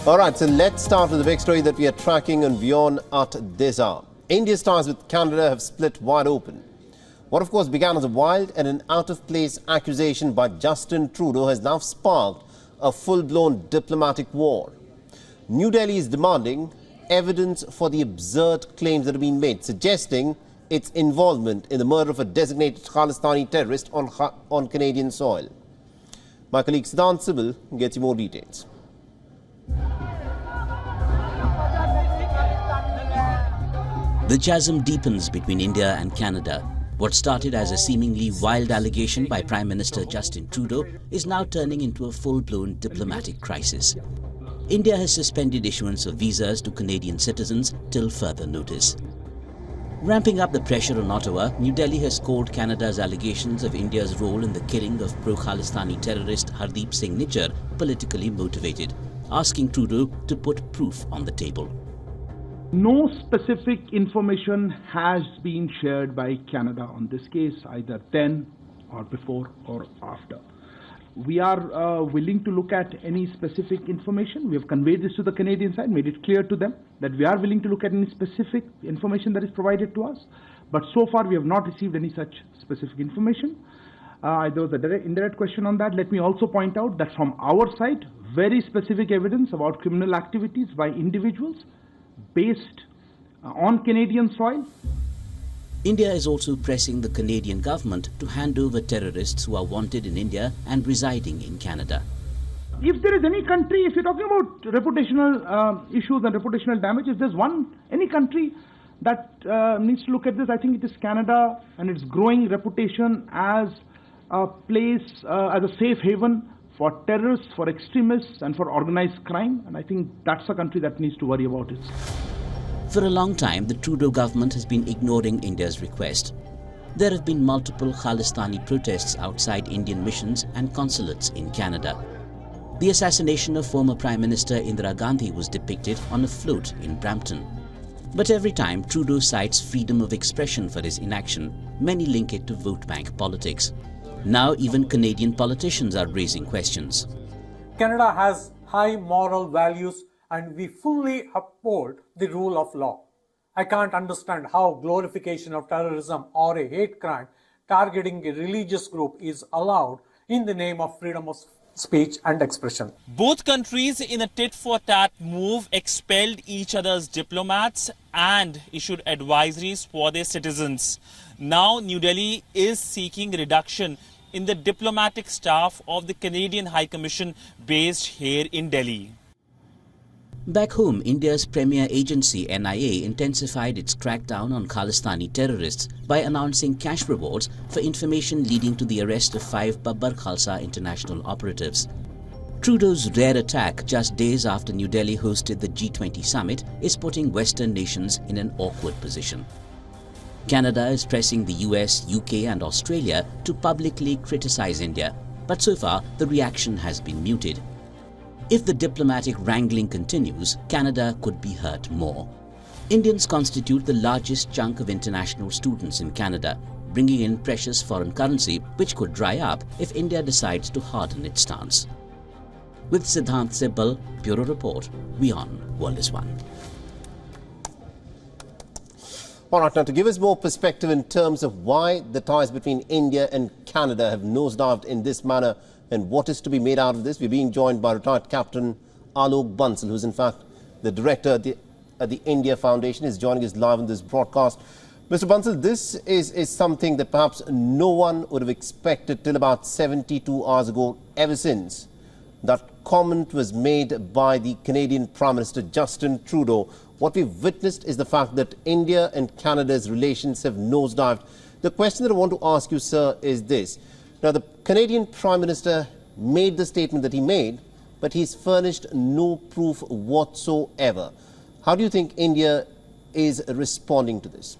All right, so let's start with the big story that we are tracking on WION at this hour. India's ties with Canada have split wide open. What, of course, began as a wild and an out-of-place accusation by Justin Trudeau has now sparked a full-blown diplomatic war. New Delhi is demanding evidence for the absurd claims that have been made, suggesting its involvement in the murder of a designated Khalistani terrorist on Canadian soil. My colleague Siddhant Sibil gets you more details. The chasm deepens between India and Canada. What started as a seemingly wild allegation by Prime Minister Justin Trudeau is now turning into a full-blown diplomatic crisis. India has suspended issuance of visas to Canadian citizens till further notice. Ramping up the pressure on Ottawa, New Delhi has called Canada's allegations of India's role in the killing of pro-Khalistani terrorist Hardeep Singh Nijjar politically motivated, asking Trudeau to put proof on the table. No specific information has been shared by Canada on this case, either then or before or after. We are willing to look at any specific information. We have conveyed this to the Canadian side, made it clear to them that we are willing to look at any specific information that is provided to us. But so far we have not received any such specific information. There was a indirect question on that. Let me also point out that from our side, very specific evidence about criminal activities by individuals based on Canadian soil. India is also pressing the Canadian government to hand over terrorists who are wanted in India and residing in Canada. If there is any country, if you're talking about reputational issues and reputational damage, if there's any country that needs to look at this, I think it is Canada and its growing reputation as a place, as a safe haven for terrorists, for extremists and for organized crime. And I think that's a country that needs to worry about it. For a long time, the Trudeau government has been ignoring India's request. There have been multiple Khalistani protests outside Indian missions and consulates in Canada. The assassination of former Prime Minister Indira Gandhi was depicted on a float in Brampton. But every time Trudeau cites freedom of expression for his inaction, many link it to vote bank politics. Now even Canadian politicians are raising questions. Canada has high moral values and we fully uphold the rule of law. I can't understand how glorification of terrorism or a hate crime targeting a religious group is allowed in the name of freedom of speech and expression. Both countries in a tit-for-tat move expelled each other's diplomats and issued advisories for their citizens. Now New Delhi is seeking reduction in the diplomatic staff of the Canadian High Commission based here in Delhi. Back home, India's premier agency NIA intensified its crackdown on Khalistani terrorists by announcing cash rewards for information leading to the arrest of 5 Babbar Khalsa international operatives. Trudeau's rare attack just days after New Delhi hosted the G20 summit is putting Western nations in an awkward position. Canada is pressing the US, UK and Australia to publicly criticize India, but so far the reaction has been muted. If the diplomatic wrangling continues, Canada could be hurt more. Indians constitute the largest chunk of international students in Canada, bringing in precious foreign currency which could dry up if India decides to harden its stance. With Siddhant Sibil, Bureau Report, WION World is One. All right, now to give us more perspective in terms of why the ties between India and Canada have nosedived in this manner and what is to be made out of this, we're being joined by retired Captain Alok Bansal, who's in fact the director at the India Foundation, is joining us live on this broadcast. Mr. Bansal, this is something that perhaps no one would have expected till about 72 hours ago, ever since that comment was made by the Canadian Prime Minister Justin Trudeau. What we've witnessed is the fact that India and Canada's relations have nosedived. The question that I want to ask you, sir, is this. Now, the Canadian Prime Minister made the statement that he made, but he's furnished no proof whatsoever. How do you think India is responding to this?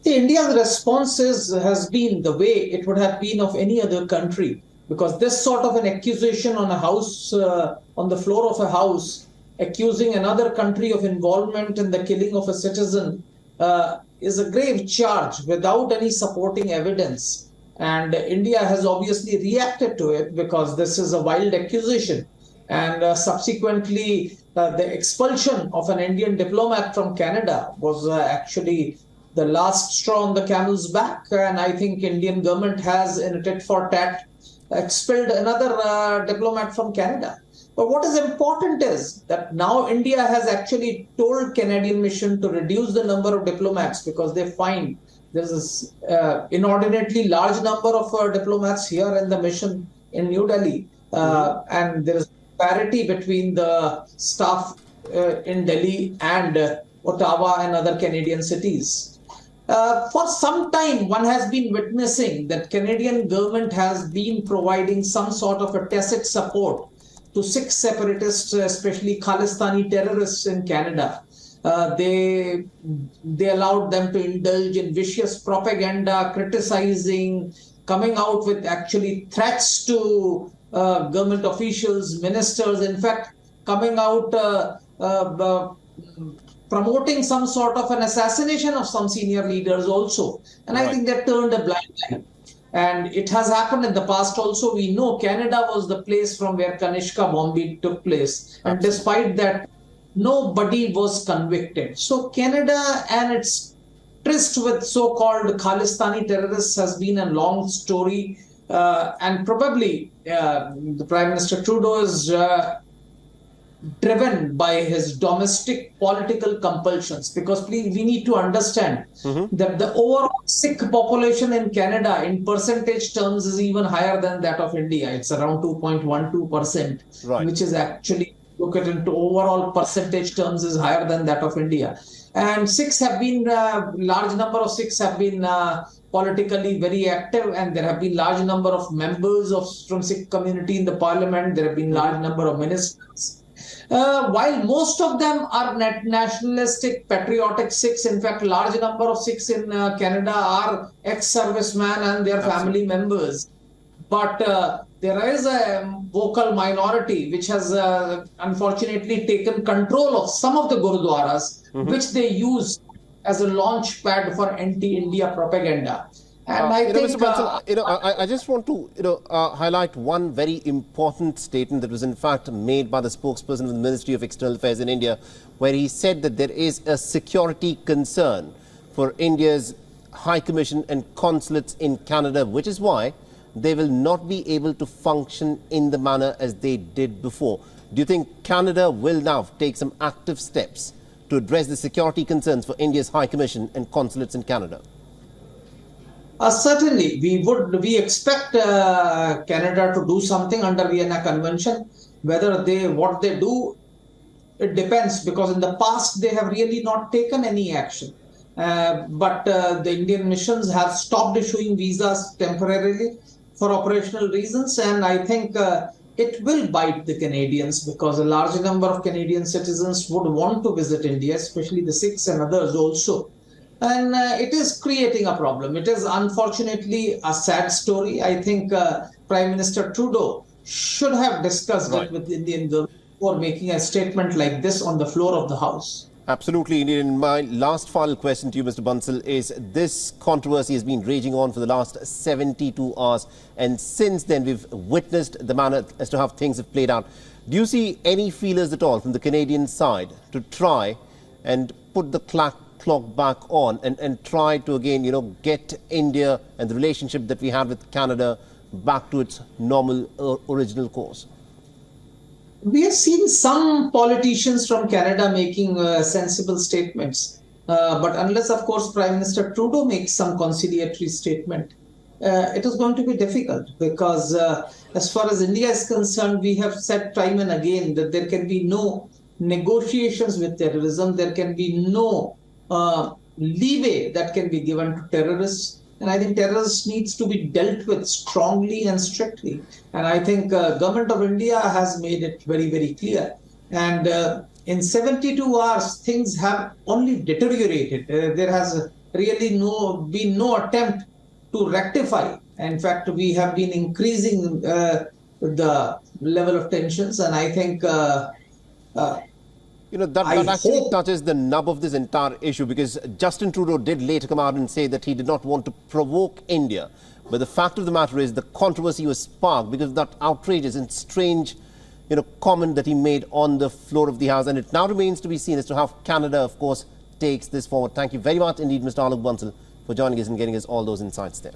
India's response has been the way it would have been of any other country, because this sort of an accusation on a house, on the floor of a house, accusing another country of involvement in the killing of a citizen is a grave charge without any supporting evidence. And India has obviously reacted to it because this is a wild accusation. And subsequently, the expulsion of an Indian diplomat from Canada was actually the last straw on the camel's back. And I think Indian government has, in a tit for tat, expelled another diplomat from Canada. But what is important is that now India has actually told Canadian mission to reduce the number of diplomats because they find there's an inordinately large number of diplomats here in the mission in New Delhi. And there is parity between the staff in Delhi and Ottawa and other Canadian cities. For some time, one has been witnessing that Canadian government has been providing some sort of a tacit support to Sikh separatists, especially Khalistani terrorists in Canada. They allowed them to indulge in vicious propaganda, criticizing, coming out with actually threats to government officials, ministers, in fact, coming out promoting some sort of an assassination of some senior leaders also. And I think they turned a blind eye. And it has happened in the past also. We know Canada was the place from where Kanishka bombing took place. And despite that, nobody was convicted. So Canada and its tryst with so-called Khalistani terrorists has been a long story. And probably the Prime Minister Trudeau is driven by his domestic political compulsions, because we need to understand that the overall Sikh population in Canada in percentage terms is even higher than that of India. It's around 2.12%, which is actually, look at it into overall percentage terms, is higher than that of India. And Sikhs have been, large number of Sikhs have been politically very active, and there have been large number of members from Sikh community in the parliament. There have been large number of ministers. While most of them are nationalistic, patriotic Sikhs, in fact, large number of Sikhs in Canada are ex-servicemen and their family members. But there is a vocal minority which has unfortunately taken control of some of the gurudwaras, which they use as a launch pad for anti-India propaganda. And I think, Mr. Bansal, I just want to, highlight one very important statement that was in fact made by the spokesperson of the Ministry of External Affairs in India, where he said that there is a security concern for India's High Commission and consulates in Canada, which is why they will not be able to function in the manner as they did before. Do you think Canada will now take some active steps to address the security concerns for India's High Commission and consulates in Canada? Certainly, we expect Canada to do something under Vienna Convention. Whether what they do, it depends, because in the past they have really not taken any action. But the Indian missions have stopped issuing visas temporarily for operational reasons, and I think it will bite the Canadians, because a large number of Canadian citizens would want to visit India, especially the Sikhs and others also. And it is creating a problem. It is unfortunately a sad story. I think Prime Minister Trudeau should have discussed it with the Indian government before making a statement like this on the floor of the House. Absolutely, indeed. And my last final question to you, Mr. Bansal, is this controversy has been raging on for the last 72 hours. And since then, we've witnessed the manner as to how things have played out. Do you see any feelers at all from the Canadian side to try and put the clock back on and try to again, get India and the relationship that we had with Canada back to its normal original course? We have seen some politicians from Canada making sensible statements. But unless, of course, Prime Minister Trudeau makes some conciliatory statement, it is going to be difficult, because as far as India is concerned, we have said time and again that there can be no negotiations with terrorism. There can be no leeway that can be given to terrorists. And I think terrorists needs to be dealt with strongly and strictly. And I think Government of India has made it very, very clear. And in 72 hours, things have only deteriorated. There has really been no attempt to rectify. In fact, we have been increasing the level of tensions. And I think that actually touches the nub of this entire issue, because Justin Trudeau did later come out and say that he did not want to provoke India. But the fact of the matter is the controversy was sparked because of that outrageous and strange, comment that he made on the floor of the House. And it now remains to be seen as to how Canada, of course, takes this forward. Thank you very much indeed, Mr. Alok Bansal, for joining us and getting us all those insights there.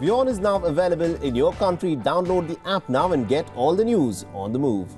WION is now available in your country. Download the app now and get all the news on the move.